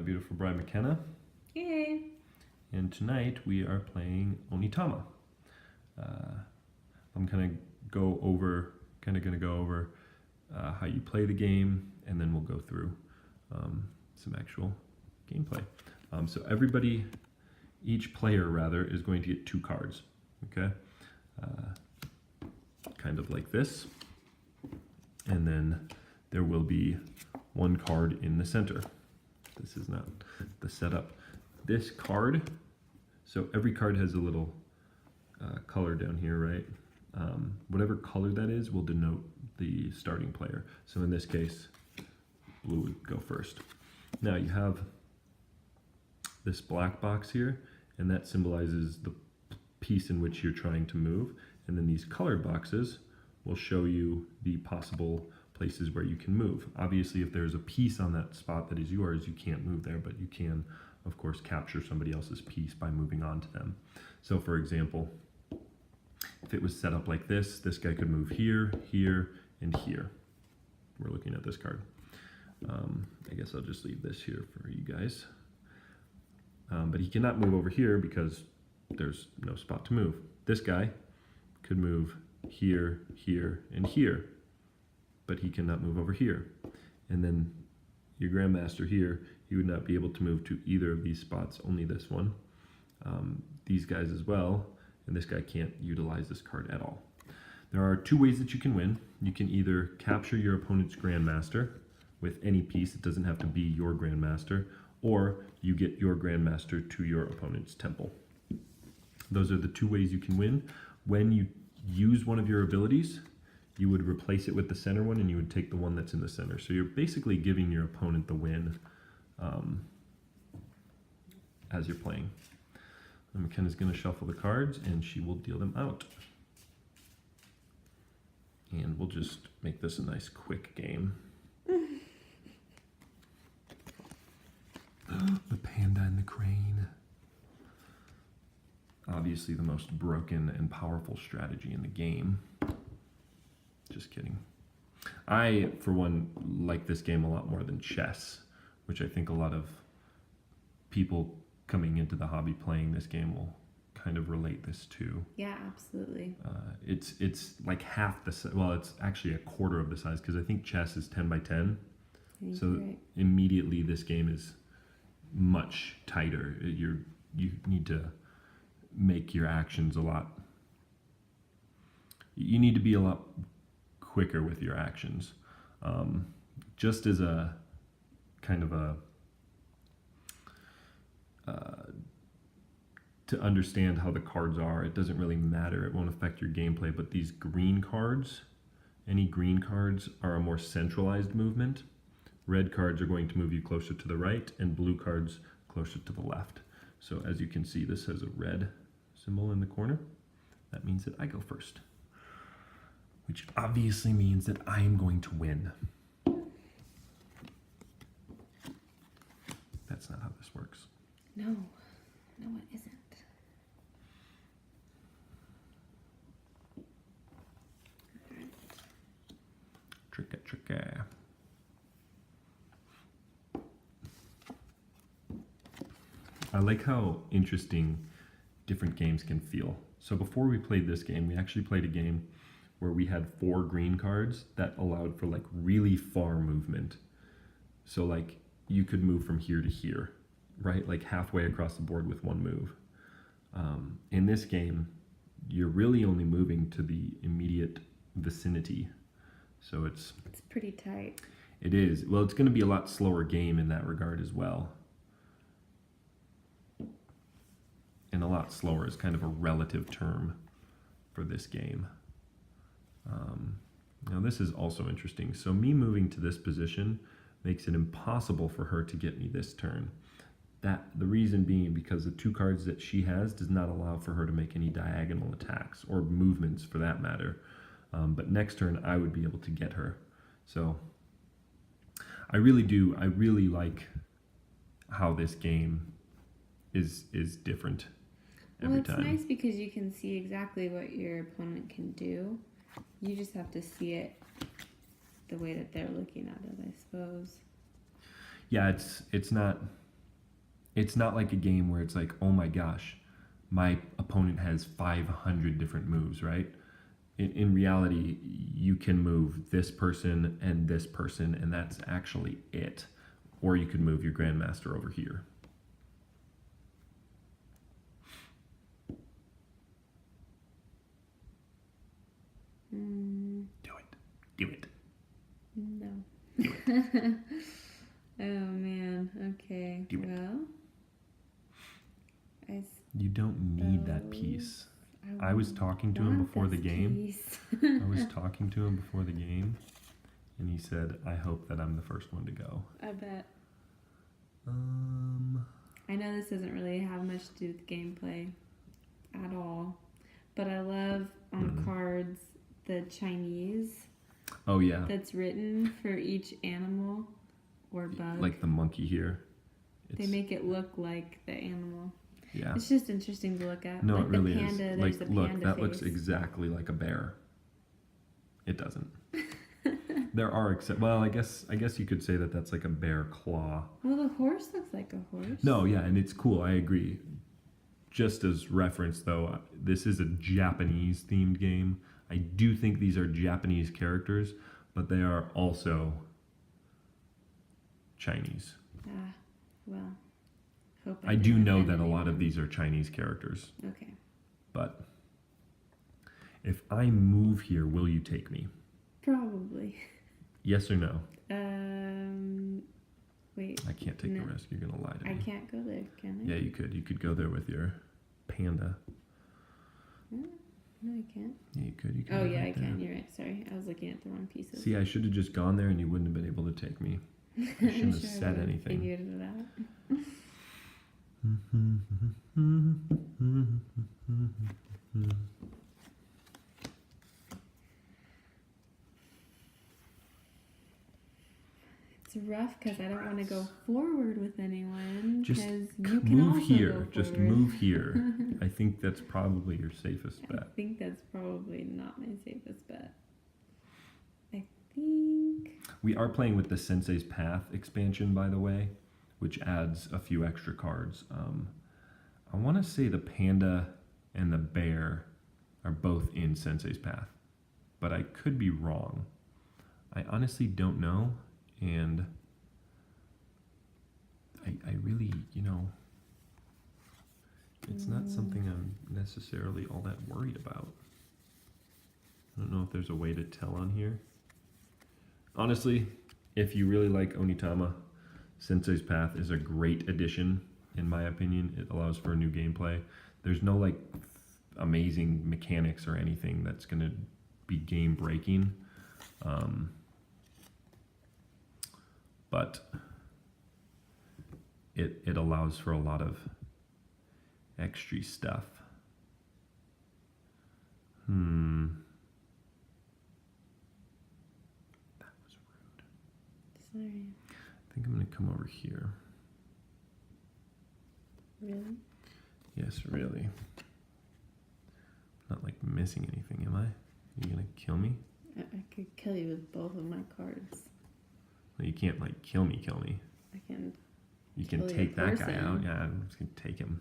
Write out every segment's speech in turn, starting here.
beautiful bride McKenna. Yay! And tonight we are playing Onitama. I'm gonna go over how you play the game, and then we'll go through some actual gameplay. So each player rather, is going to get 2 cards. Okay, kind of like this, and then there will be 1 card in the center. This is not the setup. This card, so every card has a little color down here, right? Whatever color that is will denote the starting player. So in this case, blue would go first. Now you have this black box here, and that symbolizes the piece in which you're trying to move. And then these colored boxes will show you the possible places where you can move. Obviously, if there's a piece on that spot that is yours, you can't move there, but you can, of course, capture somebody else's piece by moving on to them. So for example, if it was set up like this, this guy could move here, here, and here. We're looking at this card. I guess I'll just leave this here for you guys. But he cannot move over here because there's no spot to move. This guy could move here, here, and here, but he cannot move over here. And then your Grandmaster here, he would not be able to move to either of these spots, only this one. These guys as well, and this guy can't utilize this card at all. There are 2 ways that you can win. You can either capture your opponent's Grandmaster with any piece, it doesn't have to be your Grandmaster, or you get your Grandmaster to your opponent's temple. Those are the 2 ways you can win. When you use one of your abilities, you would replace it with the center one, and you would take the one that's in the center. So you're basically giving your opponent the win as you're playing. And McKenna's going to shuffle the cards, and she will deal them out. And we'll just make this a nice quick game. The panda and the crane. Obviously the most broken and powerful strategy in the game. Just kidding. I, for one, like this game a lot more than chess, which I think a lot of people coming into the hobby playing this game will kind of relate this to. Yeah, absolutely. It's like half the size. Well, it's actually a quarter of the size, because I think chess is 10 by 10. So right. Immediately this game is much tighter. You need to make your actions you need to be a lot quicker with your actions. Just as a kind of to understand how the cards are, it doesn't really matter, it won't affect your gameplay, but these green cards, any green cards are a more centralized movement. Red cards are going to move you closer to the right, and blue cards closer to the left. So as you can see, this has a red symbol in the corner. That means that I go first, which obviously means that I am going to win. That's not how this works. No, it isn't. Tricky. I like how interesting different games can feel. So before we played this game, we actually played a game where we had 4 green cards that allowed for like really far movement. So like you could move from here to here, right? Like halfway across the board with 1 move. In this game, you're really only moving to the immediate vicinity. So it's pretty tight. It is. Well, it's going to be a lot slower game in that regard as well. And a lot slower is kind of a relative term for this game. Now this is also interesting. So me moving to this position makes it impossible for her to get me this turn. The reason being because the 2 cards that she has does not allow for her to make any diagonal attacks, or movements for that matter. But next turn I would be able to get her. So I really like how this game is different every time. Well, it's nice because you can see exactly what your opponent can do. You just have to see it the way that they're looking at it, I suppose. Yeah, it's not it's not like a game where it's like, oh my gosh, my opponent has 500 different moves, right? In reality, you can move this person, and that's actually it. Or you could move your Grandmaster over here. Do it. Do it. No. Do it. Oh man. Okay. Do it. Well, You don't need that piece. I was talking to him before the game. I was talking to him before the game, and he said, "I hope that I'm the first one to go." I bet. I know this doesn't really have much to do with gameplay at all, but I love on cards the Chinese. Oh yeah. That's written for each animal or bug. Like the monkey here. They make it look like the animal. Yeah. It's just interesting to look at. No, like it really the panda, is. There's Like, the look, panda that face. looks exactly like a bear. It doesn't. There are well, I guess you could say that that's like a bear claw. Well, the horse looks like a horse. No, yeah, and it's cool. I agree. Just as reference, though, this is a Japanese themed game. I do think these are Japanese characters, but they are also Chinese. Ah, well, hope I do didn't know offend that a lot of anyone. these are Chinese characters, Okay. but if I move here, will you take me? Probably. Yes or no? Wait. I can't take No. the risk. You're going to lie to me. I can't go there, can I? Yeah, you could. You could go there with your panda. No, I can't. Yeah, you could. You could Oh, go yeah, right I can. there. You're right. Sorry. I was looking at the wrong pieces. See, I should have just gone there and you wouldn't have been able to take me. I shouldn't have Sure, I said would've anything. Figured it out. It's rough because I don't want to go forward with anyone. Just because you can move also here. go Just forward. move here. I think that's probably your safest I bet. think that's probably not my safest bet. I think. We are playing with the Sensei's Path expansion, by the way, which adds a few extra cards. I want to say the panda and the bear are both in Sensei's Path, but I could be wrong. I honestly don't know, and I really, it's not something I'm necessarily all that worried about. I don't know if there's a way to tell on here. Honestly, if you really like Onitama, Sensei's Path is a great addition, in my opinion. It allows for a new gameplay. There's no like amazing mechanics or anything that's going to be game breaking. But it allows for a lot of extra stuff. That was rude. Sorry. I think I'm going to come over here. Really? Yes, really. Not like missing anything, am I? Are you going to kill me? I could kill you with both of my cards. Well, you can't like kill me. I can. You can Kill your take that guy person. out. Yeah, I'm just going to take him.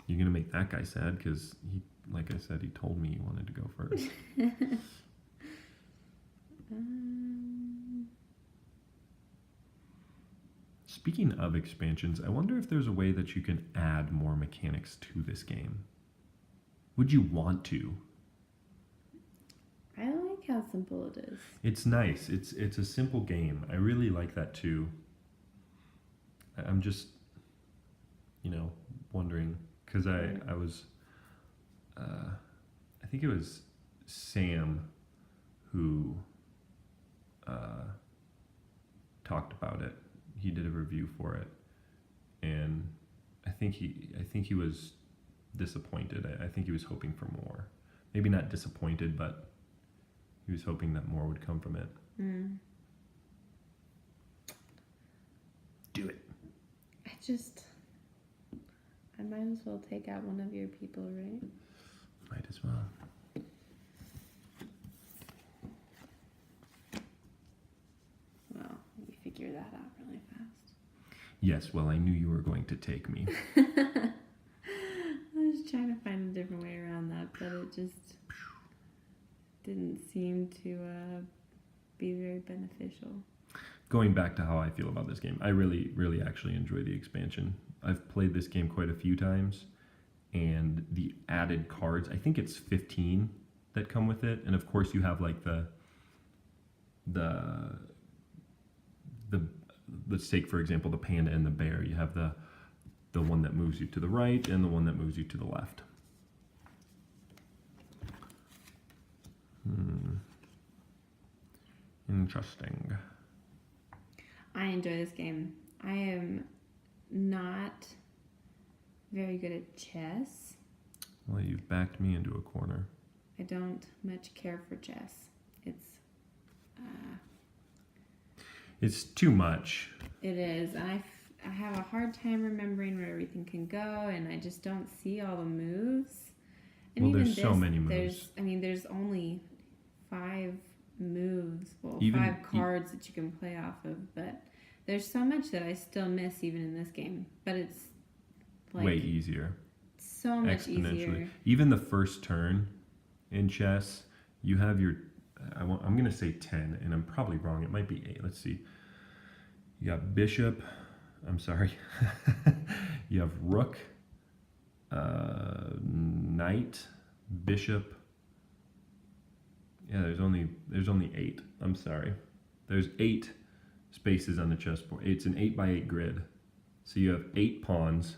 You're going to make that guy sad because he, like I said, he told me he wanted to go first. Speaking of expansions, I wonder if there's a way that you can add more mechanics to this game. Would you want to? I like how simple it is. It's nice. It's a simple game. I really like that too. I'm just, wondering because I was, I think it was Sam who talked about it. He did a review for it, and I think he was disappointed. I think he was hoping for more. Maybe not disappointed, but he was hoping that more would come from it. Do it. I might as well take out one of your people, right? Might as well. Well, you figure that out really fast. Yes, Yes, well, I knew you were going to take me. I was trying to find a different way around that, but it just didn't seem to be very beneficial. Going back to how I feel about this game, I really, really actually enjoy the expansion. I've played this game quite a few times, and the added cards, I think it's 15 that come with it, and of course you have like the let's take for example the panda and the bear. You have the one that moves you to the right and the one that moves you to the left. Interesting. I enjoy this game. I am not very good at chess. Well, you've backed me into a corner. I don't much care for chess. It's too much. It is. I have a hard time remembering where everything can go, and I just don't see all the moves. And Well, even there's so many moves. There's only 5 moves, well, Even 5 cards that you can play off of, but there's so much that I still miss even in this game. But it's like way easier. so much Exponentially. easier. Even the first turn in chess, you have your, I'm going to say 10, and I'm probably wrong. It might be 8. Let's see. You got bishop. I'm sorry. You have rook, knight, bishop. Yeah, there's only 8. I'm sorry. There's 8 spaces on the chessboard. It's an 8x8 grid. So you have 8 pawns,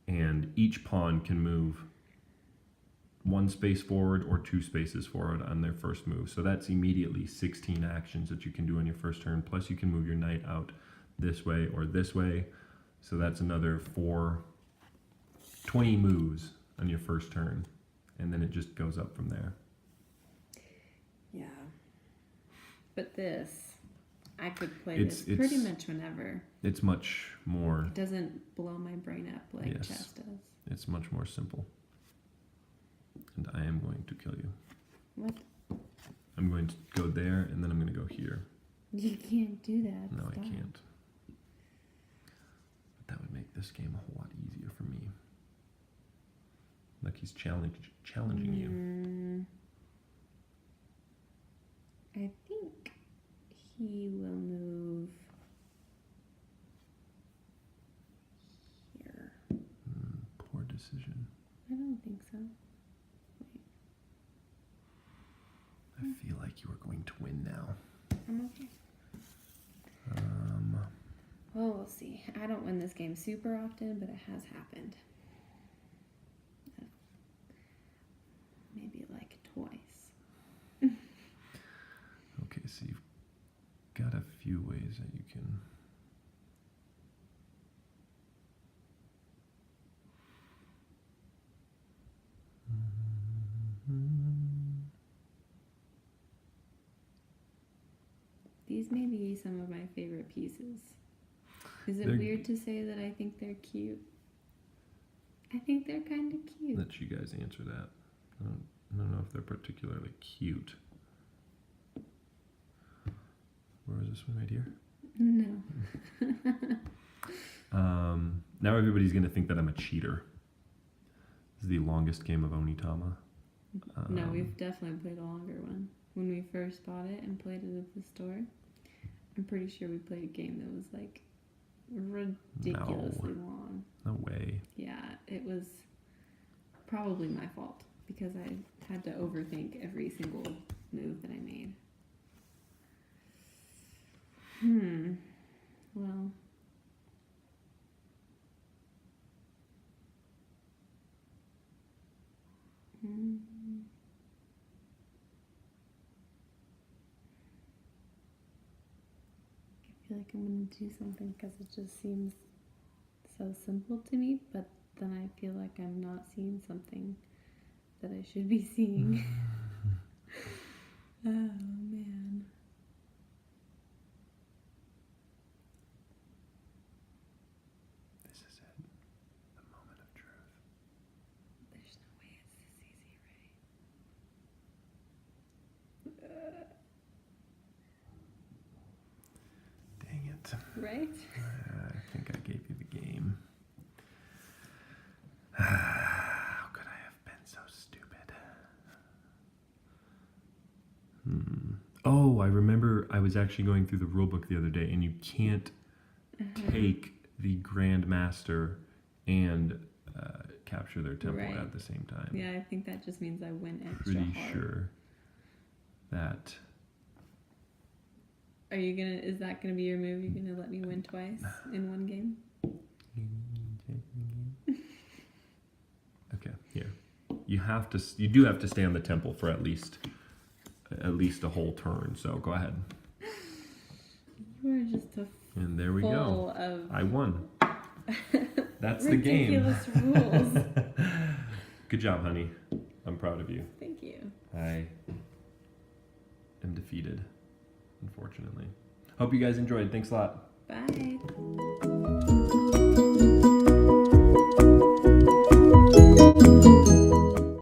and each pawn can move 1 space forward or 2 spaces forward on their first move. So that's immediately 16 actions that you can do on your first turn. Plus you can move your knight out this way or this way. So that's another 20 moves on your first turn. And then it just goes up from there. Yeah. But this, I could play this pretty much whenever. It's much more... It doesn't blow my brain up like chess does. It's much more simple. And I am going to kill you. What? I'm going to go there, and then I'm going to go here. You can't do that. No, Stop. I can't. But that would make this game a whole lot easier for me. Like he's challenging you. I think he will move here. Poor decision. I don't think so. I feel like you are going to win now. I'm okay. Well, we'll see. I don't win this game super often, but it has happened. Maybe like twice. Okay, so you've got a few ways that you can... These may be some of my favorite pieces. Is it weird to say that I think they're cute? I think they're kind of cute. Let you guys answer that. I don't know if they're particularly cute. Where is this one right here? No. Now everybody's going to think that I'm a cheater. This is the longest game of Onitama. No, we've definitely played a longer one. When we first bought it and played it at the store, I'm pretty sure we played a game that was like ridiculously long. No way. Yeah, it was probably my fault because I had to overthink every single move that I made. Well. I feel like I'm going to do something because it just seems so simple to me, but then I feel like I'm not seeing something that I should be seeing. Oh, man. This is it. The moment of truth. There's no way it's this easy, right? Dang it. Right? I think I gave Oh, I remember I was actually going through the rule book the other day, and you can't take the Grandmaster and capture their temple Right. at the same time. Yeah, I think that just means I went extra Pretty hard. sure that. Are you gonna? Is that gonna be your move? You're gonna let me win twice in one game? Okay, here. You do have to stay on the temple for at least a whole turn. So go ahead. You are just a And there we full go. of I won. That's the game. ridiculous rules. Good job, honey. I'm proud of you. Thank you. I am defeated, unfortunately. Hope you guys enjoyed. Thanks a lot. Bye.